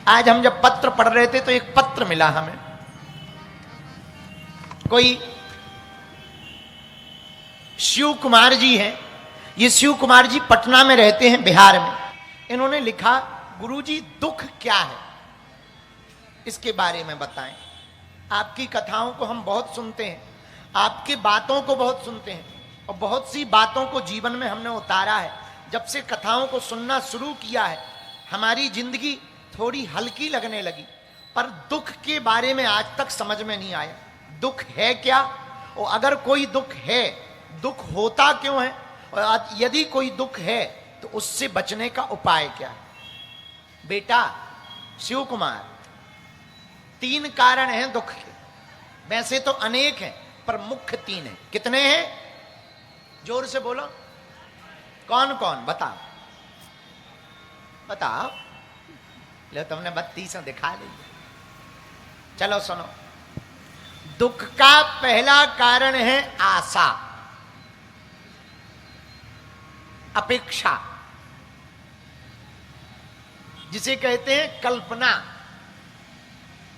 आज हम जब पत्र पढ़ रहे थे तो एक पत्र मिला हमें, कोई शिव कुमार जी हैं। ये शिव कुमार जी पटना में रहते हैं, बिहार में। इन्होंने लिखा, गुरुजी दुख क्या है, इसके बारे में बताएं। आपकी कथाओं को हम बहुत सुनते हैं, आपकी बातों को बहुत सुनते हैं, और बहुत सी बातों को जीवन में हमने उतारा है। जब से कथाओं को सुनना शुरू किया है, हमारी जिंदगी थोड़ी हल्की लगने लगी, पर दुख के बारे में आज तक समझ में नहीं आया। दुख है क्या, और अगर कोई दुख है, दुख होता क्यों है, और यदि कोई दुख है तो उससे बचने का उपाय क्या है। बेटा शिव कुमार, 3 कारण हैं दुख के। वैसे तो अनेक हैं, पर मुख्य 3 हैं। कितने हैं, जोर से बोलो, कौन कौन, बताओ बताओ। लो तुमने 32 दिखा ली। चलो सुनो, दुख का पहला कारण है आशा, अपेक्षा, जिसे कहते हैं कल्पना।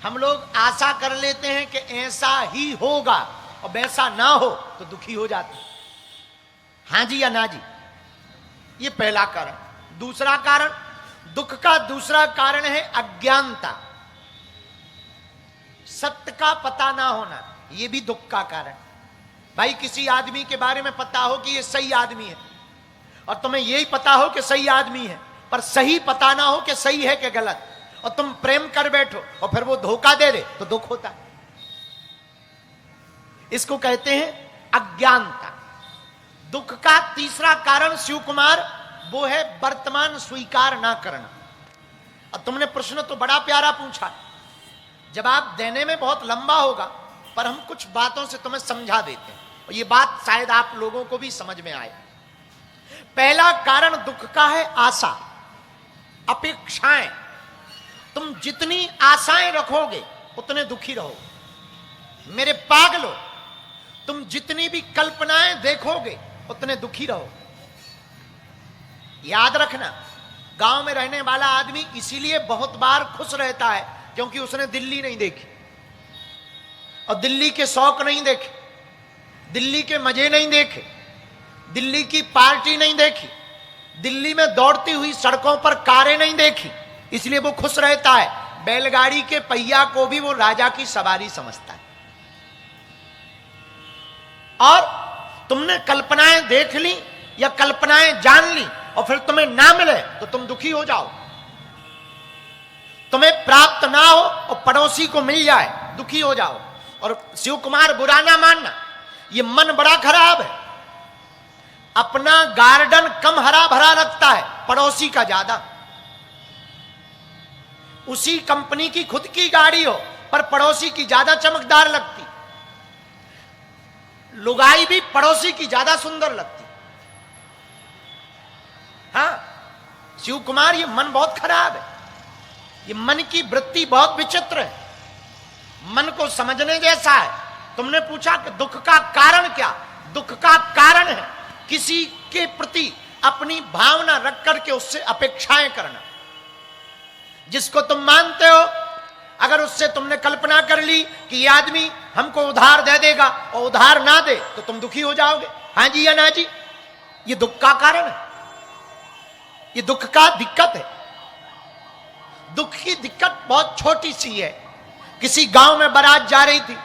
हम लोग आशा कर लेते हैं कि ऐसा ही होगा, और वैसा ना हो तो दुखी हो जाते हैं। हाँ जी या ना जी, ये पहला कारण। दूसरा कारण, दुख का दूसरा कारण है अज्ञानता, सत्य का पता ना होना, ये भी दुख का कारण। भाई किसी आदमी के बारे में पता हो कि ये सही आदमी है, और तुम्हें यही पता हो कि सही आदमी है, पर सही पता ना हो कि सही है कि गलत, और तुम प्रेम कर बैठो और फिर वो धोखा दे दे, तो दुख होता है। इसको कहते हैं अज्ञानता। दुख का तीसरा कारण शिव कुमार, वो है वर्तमान स्वीकार ना करना। और तुमने प्रश्न तो बड़ा प्यारा पूछा, जवाब देने में बहुत लंबा होगा, पर हम कुछ बातों से तुम्हें समझा देते हैं, और ये बात शायद आप लोगों को भी समझ में आए। पहला कारण दुख का है आशा, अपेक्षाएं। तुम जितनी आशाएं रखोगे उतने दुखी रहोगे। मेरे पागलो, तुम जितनी भी कल्पनाएं देखोगे उतने दुखी रहोगे। याद रखना, गांव में रहने वाला आदमी इसीलिए बहुत बार खुश रहता है क्योंकि उसने दिल्ली नहीं देखी, और दिल्ली के शौक नहीं देखे, दिल्ली के मजे नहीं देखे, दिल्ली की पार्टी नहीं देखी, दिल्ली में दौड़ती हुई सड़कों पर कारें नहीं देखी, इसलिए वो खुश रहता है। बैलगाड़ी के पहिया को भी वो राजा की सवारी समझता है। और तुमने कल्पनाएं देख ली या कल्पनाएं जान ली, और फिर तुम्हें ना मिले तो तुम दुखी हो जाओ। तुम्हें प्राप्त ना हो और पड़ोसी को मिल जाए, दुखी हो जाओ। और शिव कुमार, बुरा ना मानना, ये मन बड़ा खराब है। अपना गार्डन कम हरा भरा लगता है, पड़ोसी का ज्यादा। उसी कंपनी की खुद की गाड़ी हो, पर पड़ोसी की ज्यादा चमकदार लगती। लुगाई भी पड़ोसी की ज्यादा सुंदर लगती। हाँ शिव कुमार, ये मन बहुत खराब है। ये मन की वृत्ति बहुत विचित्र है, मन को समझने जैसा है। तुमने पूछा कि दुख का कारण क्या। दुख का कारण है किसी के प्रति अपनी भावना रख करके उससे अपेक्षाएं करना। जिसको तुम मानते हो, अगर उससे तुमने कल्पना कर ली कि ये आदमी हमको उधार दे देगा और उधार ना दे तो तुम दुखी हो जाओगे। हाँ जी या ना जी, ये दुख का कारण है, ये दुख का दिक्कत है। दुख की दिक्कत बहुत छोटी सी है। किसी गांव में बारात जा रही थी,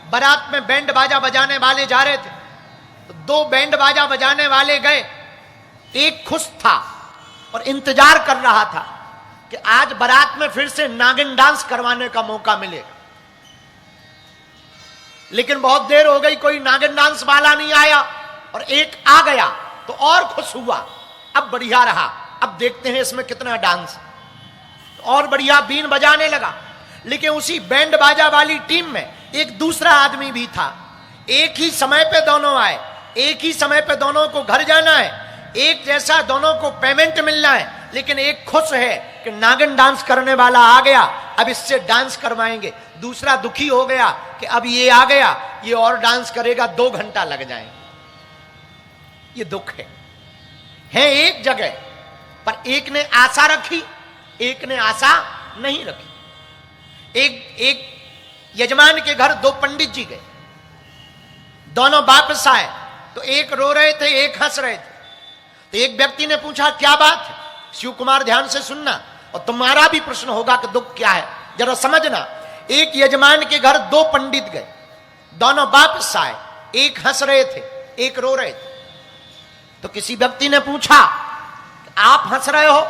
बारात में बैंड बाजा बजाने वाले जा रहे थे, तो 2 बैंड बाजा बजाने वाले गए। एक खुश था और इंतजार कर रहा था कि आज बारात में फिर से नागिन डांस करवाने का मौका मिलेगा। लेकिन बहुत देर हो गई, कोई नागिन डांस वाला नहीं आया, और एक आ गया तो और खुश हुआ। अब बढ़िया रहा, अब देखते हैं इसमें कितना डांस। और बढ़िया बीन बजाने लगा। लेकिन उसी बैंड बाजा वाली टीम में एक दूसरा आदमी भी था। एक ही समय पे दोनों आए, एक ही समय पे दोनों को घर जाना है, एक जैसा दोनों को पेमेंट मिलना है। लेकिन एक खुश है कि नागिन डांस करने वाला आ गया, अब इससे डांस करवाएंगे। दूसरा दुखी हो गया कि अब ये आ गया, ये और डांस करेगा, 2 घंटा लग जाएंगे। ये दुख है एक जगह, पर एक ने आशा रखी, एक ने आशा नहीं रखी। एक यजमान के घर दो पंडित जी गए, दोनों वापस आए तो एक रो रहे थे, एक हंस रहे थे। तो एक व्यक्ति ने पूछा क्या बात है? शिव कुमार ध्यान से सुनना और तुम्हारा भी प्रश्न होगा कि दुख क्या है, जरा समझना। एक यजमान के घर दो पंडित गए, दोनों वापस आए, एक हंस रहे थे, एक रो रहे थे। तो किसी व्यक्ति ने पूछा आप हंस रहे हो,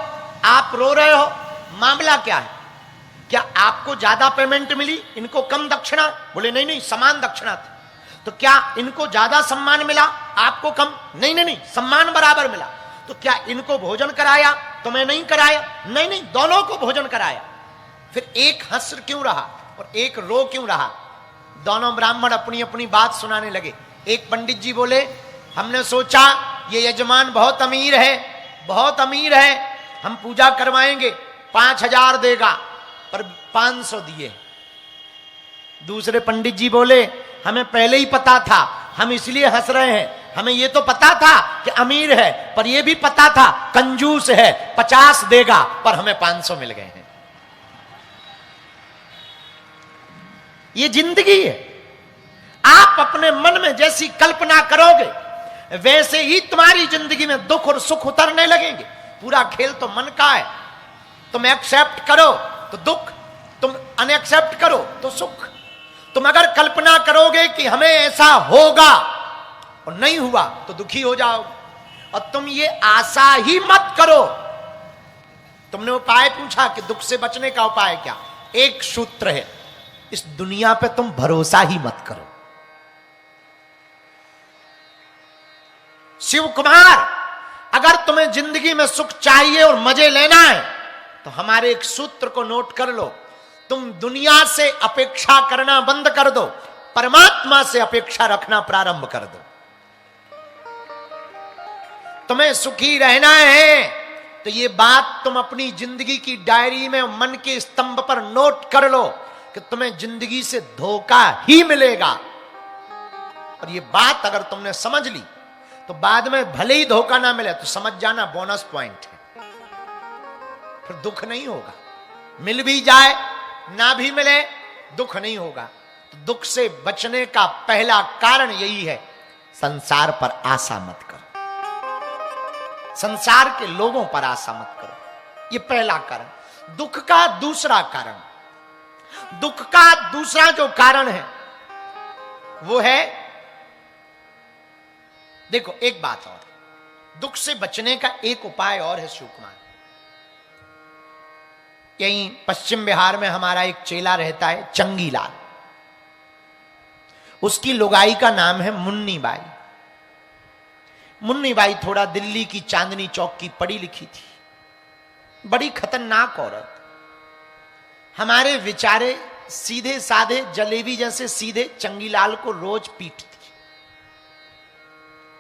आप रो रहे हो, मामला क्या है? क्या आपको ज्यादा पेमेंट मिली, इनको कम दक्षिणा? बोले नहीं नहीं, समान दक्षिणा थी। तो क्या इनको ज्यादा सम्मान मिला, आपको कम? नहीं नहीं नहीं, सम्मान बराबर मिला। तो क्या इनको भोजन कराया, तुम्हें नहीं कराया? नहीं नहीं, दोनों को भोजन कराया। फिर एक हंस क्यों रहा और एक रो क्यों रहा? दोनों ब्राह्मण अपनी अपनी बात सुनाने लगे। एक पंडित जी बोले हमने सोचा ये यजमान बहुत अमीर है, बहुत अमीर है, हम पूजा करवाएंगे, 5,000 देगा, पर 500 दिए। दूसरे पंडित जी बोले हमें पहले ही पता था, हम इसलिए हंस रहे हैं, हमें ये तो पता था कि अमीर है, पर ये भी पता था कंजूस है, 50 देगा, पर हमें 500 मिल गए हैं। ये जिंदगी है। आप अपने मन में जैसी कल्पना करोगे वैसे ही तुम्हारी जिंदगी में दुख और सुख उतरने लगेंगे। पूरा खेल तो मन का है। तुम एक्सेप्ट करो तो दुख, तुम अनएक्सेप्ट करो तो सुख। तुम अगर कल्पना करोगे कि हमें ऐसा होगा और नहीं हुआ तो दुखी हो जाओगे। और तुम ये आशा ही मत करो। तुमने उपाय पूछा कि दुख से बचने का उपाय क्या? एक सूत्र है, इस दुनिया पे तुम भरोसा ही मत करो। शिव कुमार, अगर तुम्हें जिंदगी में सुख चाहिए और मजे लेना है तो हमारे एक सूत्र को नोट कर लो। तुम दुनिया से अपेक्षा करना बंद कर दो, परमात्मा से अपेक्षा रखना प्रारंभ कर दो। तुम्हें सुखी रहना है तो ये बात तुम अपनी जिंदगी की डायरी में, मन के स्तंभ पर नोट कर लो कि तुम्हें जिंदगी से धोखा ही मिलेगा। और ये बात अगर तुमने समझ ली तो बाद में भले ही धोखा ना मिले तो समझ जाना बोनस पॉइंट है, फिर दुख नहीं होगा। मिल भी जाए ना भी मिले दुख नहीं होगा। तो दुख से बचने का पहला कारण यही है, संसार पर आशा मत करो, संसार के लोगों पर आशा मत करो। ये पहला कारण। दुख का दूसरा कारण, दुख का दूसरा जो कारण है वो है, देखो एक बात और, दुख से बचने का एक उपाय और है शिव कुमार। यहीं पश्चिम बिहार में हमारा एक चेला रहता है चंगीलाल, उसकी लुगाई का नाम है मुन्नी बाई। मुन्नी बाई थोड़ा दिल्ली की चांदनी चौक की पढ़ी लिखी थी, बड़ी खतरनाक औरत। हमारे विचारे सीधे साधे जलेबी जैसे सीधे चंगीलाल को रोज पीटती,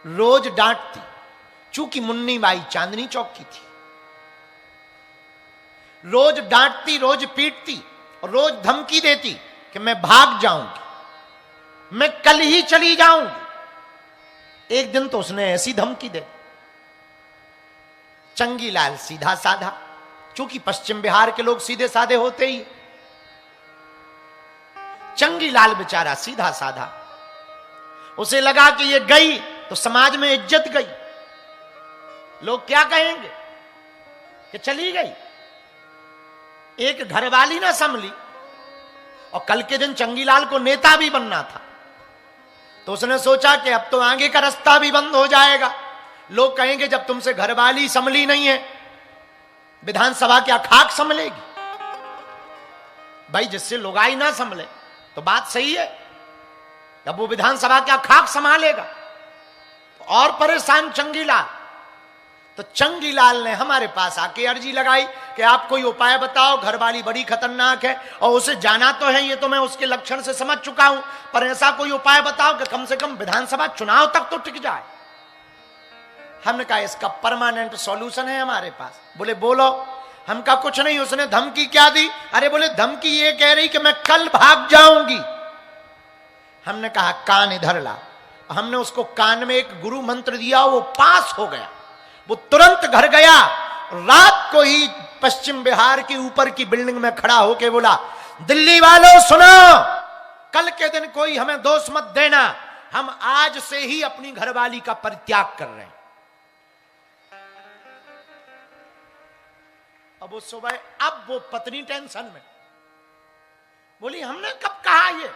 रोज डांटती। चूंकि मुन्नी बाई चांदनी चौक की थी, रोज डांटती, रोज पीटती और रोज धमकी देती कि मैं भाग जाऊंगी, मैं कल ही चली जाऊंगी। एक दिन तो उसने ऐसी धमकी दे। चंगीलाल सीधा साधा, चूंकि पश्चिम बिहार के लोग सीधे साधे होते ही, चंगीलाल बेचारा सीधा साधा। उसे लगा कि ये गई तो समाज में इज्जत गई, लोग क्या कहेंगे कि चली गई। एक घरवाली ना संभली और कल के दिन चंगीलाल को नेता भी बनना था, तो उसने सोचा कि अब तो आगे का रास्ता भी बंद हो जाएगा। लोग कहेंगे जब तुमसे घरवाली संभली नहीं है, विधानसभा क्या खाक संभलेगी? भाई जिससे लुगाई ना संभले तो बात सही है, अब वो विधानसभा क्या खाक संभालेगा? और परेशान चंगीलाल। तो चंगीलाल ने हमारे पास आके अर्जी लगाई कि आप कोई उपाय बताओ, घरवाली बड़ी खतरनाक है और उसे जाना तो है, ये तो मैं उसके लक्षण से समझ चुका हूं, पर ऐसा कोई उपाय बताओ कि कम से कम विधानसभा चुनाव तक तो टिक जाए। हमने कहा इसका परमानेंट सॉल्यूशन है हमारे पास। बोले बोलो। हम कहा कुछ नहीं। उसने धमकी क्या दी? अरे बोले धमकी ये कह रही कि मैं कल भाग जाऊंगी। हमने कहा कान इधर ला। हमने उसको कान में एक गुरु मंत्र दिया, वो पास हो गया। वो तुरंत घर गया, रात को ही पश्चिम बिहार की ऊपर की बिल्डिंग में खड़ा होके बोला, दिल्ली वालों सुनो, कल के दिन कोई हमें दोष मत देना, हम आज से ही अपनी घरवाली का परित्याग कर रहे हैं। अब वो सुबह, अब वो पत्नी टेंशन में बोली, हमने कब कहा ये,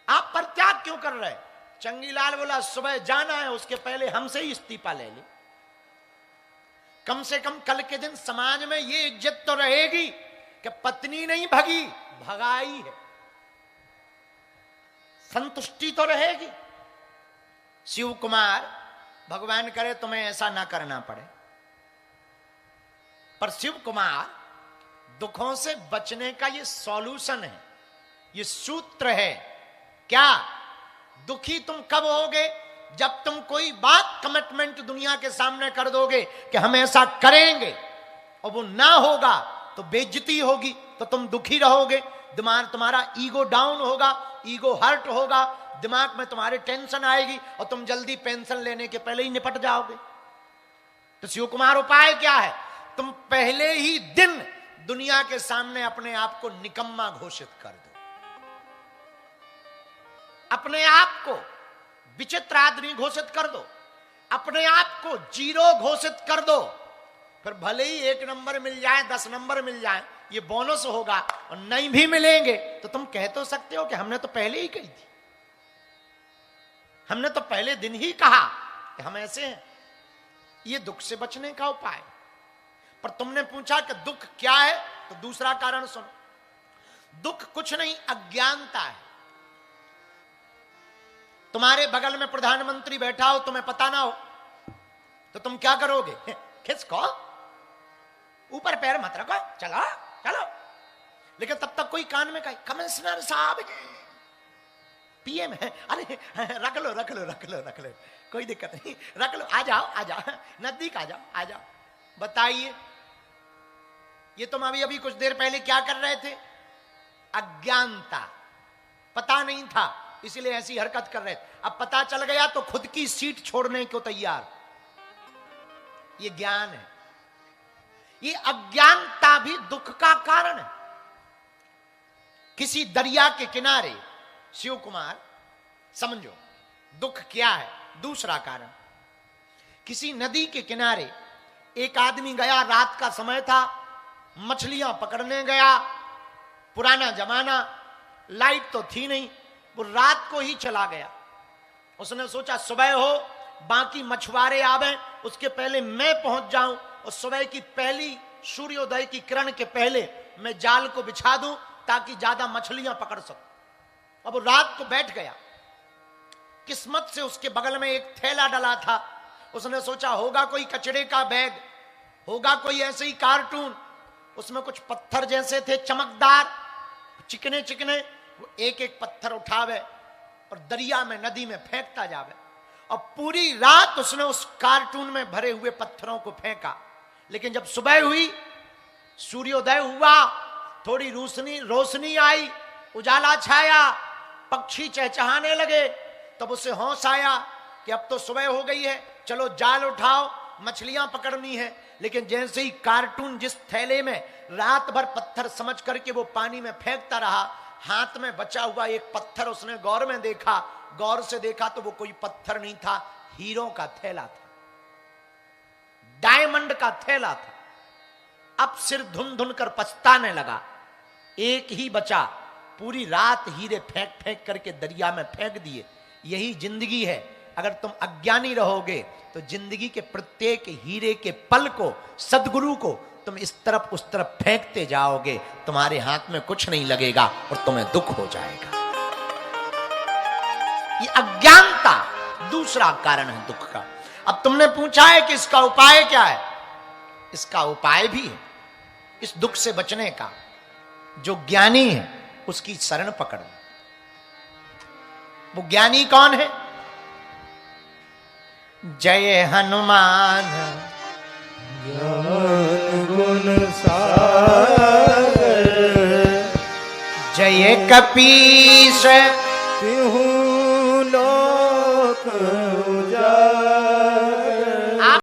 आप परित्याग क्यों कर रहे? चंगीलाल बोला, सुबह जाना है, उसके पहले हमसे ही इस्तीफा ले ले। कम से कम कल के दिन समाज में ये इज्जत तो रहेगी कि पत्नी नहीं भगी, भगाई है, संतुष्टि तो रहेगी। शिव कुमार, भगवान करे तुम्हें ऐसा ना करना पड़े, पर शिव कुमार दुखों से बचने का ये सॉल्यूशन है, ये सूत्र है। क्या? दुखी तुम कब होगे? जब तुम कोई बात कमिटमेंट दुनिया के सामने कर दोगे कि हम ऐसा करेंगे और वो ना होगा तो बेइज्जती होगी, तो तुम दुखी रहोगे, दिमाग तुम्हारा ईगो डाउन होगा, ईगो हर्ट होगा, दिमाग में तुम्हारे टेंशन आएगी और तुम जल्दी पेंशन लेने के पहले ही निपट जाओगे। तो शिव कुमार उपाय क्या है? तुम पहले ही दिन दुनिया के सामने अपने आप को निकम्मा घोषित कर दो, अपने आप को विचित्र आदमी घोषित कर दो, अपने आप को जीरो घोषित कर दो। फिर भले ही 1 नंबर मिल जाए, 10 नंबर मिल जाए, ये बोनस होगा, और नहीं भी मिलेंगे तो तुम कह तो सकते हो कि हमने तो पहले ही कही थी, हमने तो पहले दिन ही कहा कि हम ऐसे हैं। ये दुख से बचने का उपाय। पर तुमने पूछा कि दुख क्या है, तो दूसरा कारण सुनो। दुख कुछ नहीं, अज्ञानता है। तुम्हारे बगल में प्रधानमंत्री बैठा हो, तुम्हें पता ना हो, तो तुम क्या करोगे? खिसको, ऊपर पैर मत रखो, चलो चलो। लेकिन तब तक कोई कान में कहे, कमिश्नर साहब पीएम है, अरे रख लो रख लो रख लो रख लो, कोई दिक्कत नहीं, रख लो, आ जाओ नजदीक आ जाओ। बताइए, ये तुम अभी अभी कुछ देर पहले क्या कर रहे थे? अज्ञानता, पता नहीं था इसलिए ऐसी हरकत कर रहे थे। अब पता चल गया तो खुद की सीट छोड़ने को तैयार। ये ज्ञान है। ये अज्ञानता भी दुख का कारण है। किसी दरिया के किनारे, शिव कुमार समझो दुख क्या है। दूसरा कारण, किसी नदी के किनारे एक आदमी गया, रात का समय था, मछलियां पकड़ने गया। पुराना जमाना, लाइट तो थी नहीं, वो रात को ही चला गया। उसने सोचा सुबह हो, बाकी मछुआरे आवे, उसके पहले मैं पहुंच जाऊं और सुबह की पहली सूर्योदय की किरण के पहले मैं जाल को बिछा दूं ताकि ज्यादा मछलियां पकड़ सकूं। अब वो रात को बैठ गया। किस्मत से उसके बगल में एक थैला डला था। उसने सोचा होगा कोई कचड़े का बैग, होगा कोई ऐसे ही कार्टून। उसमें कुछ पत्थर जैसे थे, चमकदार, चिकने चिकने। वो एक एक पत्थर उठावे और दरिया में, नदी में फेंकता जावे। और पूरी रात उसने उस कार्टून में भरे हुए पत्थरों को फेंका। लेकिन जब सुबह हुई, सूर्योदय हुआ, थोड़ी रोशनी आई, उजाला छाया, पक्षी चहचहाने लगे, तब उसे होश आया कि अब तो सुबह हो गई है, चलो जाल उठाओ, मछलियां पकड़नी है। लेकिन जैसे ही कार्टून जिस थैले में रात भर पत्थर समझ करके वो पानी में फेंकता रहा, हाथ में बचा हुआ एक पत्थर उसने गौर से देखा तो वो कोई पत्थर नहीं था, हीरो का थैला था, डायमंड का थैला था। अब सिर धुन धुन कर पछताने लगा। एक ही बचा, पूरी रात हीरे फेंक फेंक करके दरिया में फेंक दिए। यही जिंदगी है। अगर तुम अज्ञानी रहोगे तो जिंदगी के प्रत्येक हीरे के पल को, सद्गुरु को तुम इस तरफ उस तरफ फेंकते जाओगे, तुम्हारे हाथ में कुछ नहीं लगेगा और तुम्हें दुख हो जाएगा। ये अज्ञानता दूसरा कारण है दुख का। अब तुमने पूछा है कि इसका उपाय क्या है? इसका उपाय भी है इस दुख से बचने का। जो ज्ञानी है उसकी शरण पकड़। वो ज्ञानी कौन है? जय हनुमान ज्ञान गुण सागर, जय कपीस